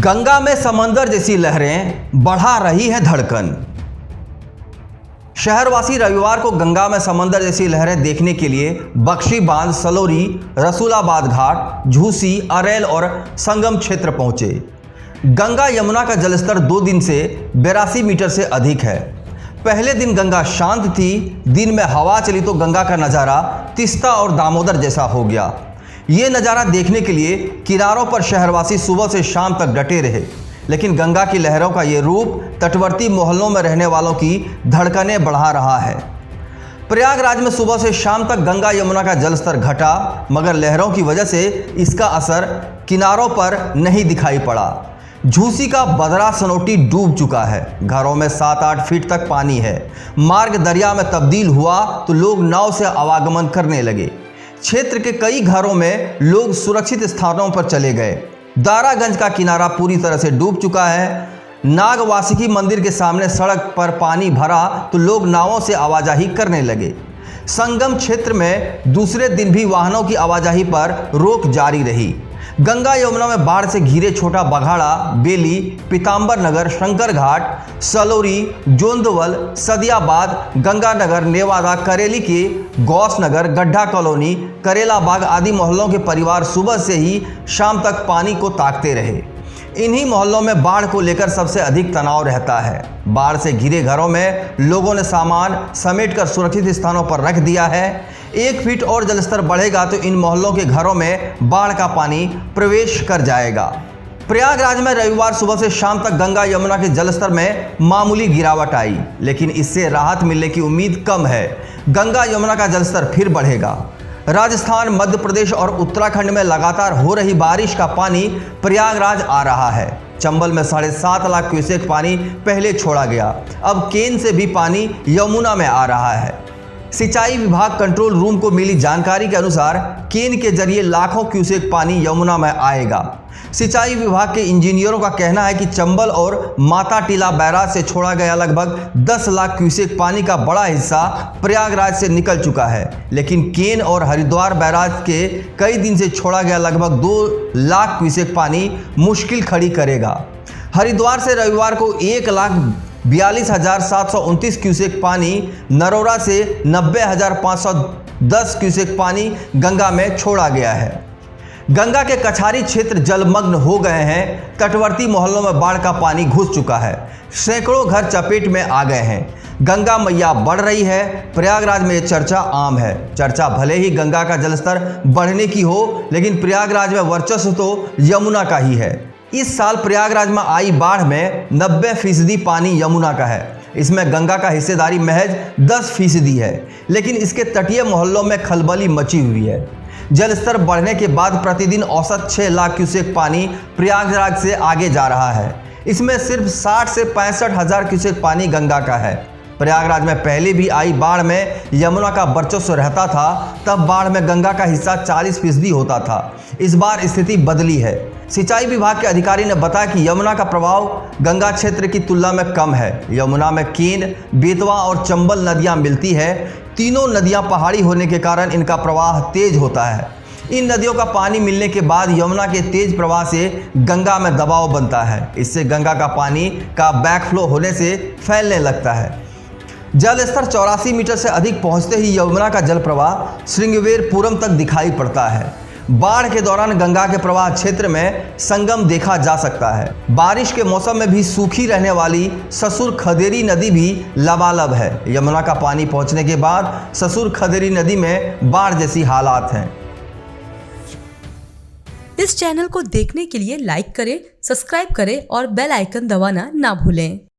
गंगा में समंदर जैसी लहरें बढ़ा रही है धड़कन। शहरवासी रविवार को गंगा में समंदर जैसी लहरें देखने के लिए बख्शी बांध, सलोरी, रसूलाबाद घाट, झूसी, अरेल और संगम क्षेत्र पहुंचे। गंगा यमुना का जलस्तर 2 दिन से 82 मीटर से अधिक है। पहले दिन गंगा शांत थी। दिन में हवा चली तो गंगा का नज़ारा तीस्ता और दामोदर जैसा हो गया। ये नज़ारा देखने के लिए किनारों पर शहरवासी सुबह से शाम तक डटे रहे, लेकिन गंगा की लहरों का ये रूप तटवर्ती मोहल्लों में रहने वालों की धड़कनें बढ़ा रहा है। प्रयागराज में सुबह से शाम तक गंगा यमुना का जलस्तर घटा, मगर लहरों की वजह से इसका असर किनारों पर नहीं दिखाई पड़ा। झूसी का बदरा सनोटी डूब चुका है। घरों में 7-8 फीट तक पानी है। मार्ग दरिया में तब्दील हुआ तो लोग नाव से आवागमन करने लगे। क्षेत्र के कई घरों में लोग सुरक्षित स्थानों पर चले गए। दारागंज का किनारा पूरी तरह से डूब चुका है। नागवासुकी मंदिर के सामने सड़क पर पानी भरा तो लोग नावों से आवाजाही करने लगे। संगम क्षेत्र में दूसरे दिन भी वाहनों की आवाजाही पर रोक जारी रही। गंगा यमुना में बाढ़ से घिरे छोटा बघाड़ा, बेली, पीताम्बर नगर, शंकर घाट, सलोरी, जोंदवल, सदियाबाद, गंगानगर, नेवादा, करेली के गौस नगर, गड्ढा कॉलोनी, करेला बाग आदि मोहल्लों के परिवार सुबह से ही शाम तक पानी को ताकते रहे। इन्हीं मोहल्लों में बाढ़ को लेकर सबसे अधिक तनाव रहता है। बाढ़ से घिरे घरों में लोगों ने सामान समेटकर सुरक्षित स्थानों पर रख दिया है। 1 फीट और जलस्तर बढ़ेगा तो इन मोहल्लों के घरों में बाढ़ का पानी प्रवेश कर जाएगा। प्रयागराज में रविवार सुबह से शाम तक गंगा यमुना के जलस्तर में मामूली गिरावट आई, लेकिन इससे राहत मिलने की उम्मीद कम है। गंगा यमुना का जलस्तर फिर बढ़ेगा। राजस्थान, मध्य प्रदेश और उत्तराखंड में लगातार हो रही बारिश का पानी प्रयागराज आ रहा है। चंबल में 7.5 लाख क्यूसेक पानी पहले छोड़ा गया। अब केन से भी पानी यमुना में आ रहा है। सिंचाई विभाग कंट्रोल रूम को मिली जानकारी के अनुसार केन के जरिए लाखों क्यूसेक पानी यमुना में आएगा। सिंचाई विभाग के इंजीनियरों का कहना है कि चंबल और माता टीला बैराज से छोड़ा गया लगभग 10 लाख क्यूसेक पानी का बड़ा हिस्सा प्रयागराज से निकल चुका है, लेकिन केन और हरिद्वार बैराज के कई दिन से छोड़ा गया लगभग 2 लाख क्यूसेक पानी मुश्किल खड़ी करेगा। हरिद्वार से रविवार को 1,42,729 क्यूसेक पानी, नरोरा से 90,510 क्यूसेक पानी गंगा में छोड़ा गया है। गंगा के कछारी क्षेत्र जलमग्न हो गए हैं। तटवर्ती मोहल्लों में बाढ़ का पानी घुस चुका है। सैकड़ों घर चपेट में आ गए हैं। गंगा मैया बढ़ रही है। प्रयागराज में ये चर्चा आम है। चर्चा भले ही गंगा का जलस्तर बढ़ने की हो, लेकिन प्रयागराज में वर्चस्व तो यमुना का ही है। इस साल प्रयागराज में आई बाढ़ में 90% पानी यमुना का है। इसमें गंगा का हिस्सेदारी महज 10% है, लेकिन इसके तटीय मोहल्लों में खलबली मची हुई है। जलस्तर बढ़ने के बाद प्रतिदिन औसत 6 लाख क्यूसेक पानी प्रयागराज से आगे जा रहा है। इसमें सिर्फ 60 से 65 हज़ार क्यूसेक पानी गंगा का है। प्रयागराज में पहले भी आई बाढ़ में यमुना का वर्चस्व रहता था। तब बाढ़ में गंगा का हिस्सा 40% होता था। इस बार स्थिति बदली है। सिंचाई विभाग के अधिकारी ने बताया कि यमुना का प्रभाव गंगा क्षेत्र की तुलना में कम है। यमुना में केन, बेतवा और चंबल नदियां मिलती है। तीनों नदियां पहाड़ी होने के कारण इनका प्रवाह तेज होता है। इन नदियों का पानी मिलने के बाद यमुना के तेज प्रवाह से गंगा में दबाव बनता है। इससे गंगा का पानी का बैकफ्लो होने से फैलने लगता है। जल स्तर 84 मीटर से अधिक पहुंचते ही यमुना का जल प्रवाह श्रृंगवेरपुरम तक दिखाई पड़ता है। बाढ़ के दौरान गंगा के प्रवाह क्षेत्र में संगम देखा जा सकता है। बारिश के मौसम में भी सूखी रहने वाली ससुर खदेरी नदी भी लबालब है। यमुना का पानी पहुंचने के बाद ससुर खदेरी नदी में बाढ़ जैसी हालात हैं। इस चैनल को देखने के लिए लाइक करें, सब्सक्राइब करें और बेल आइकन दबाना ना भूलें।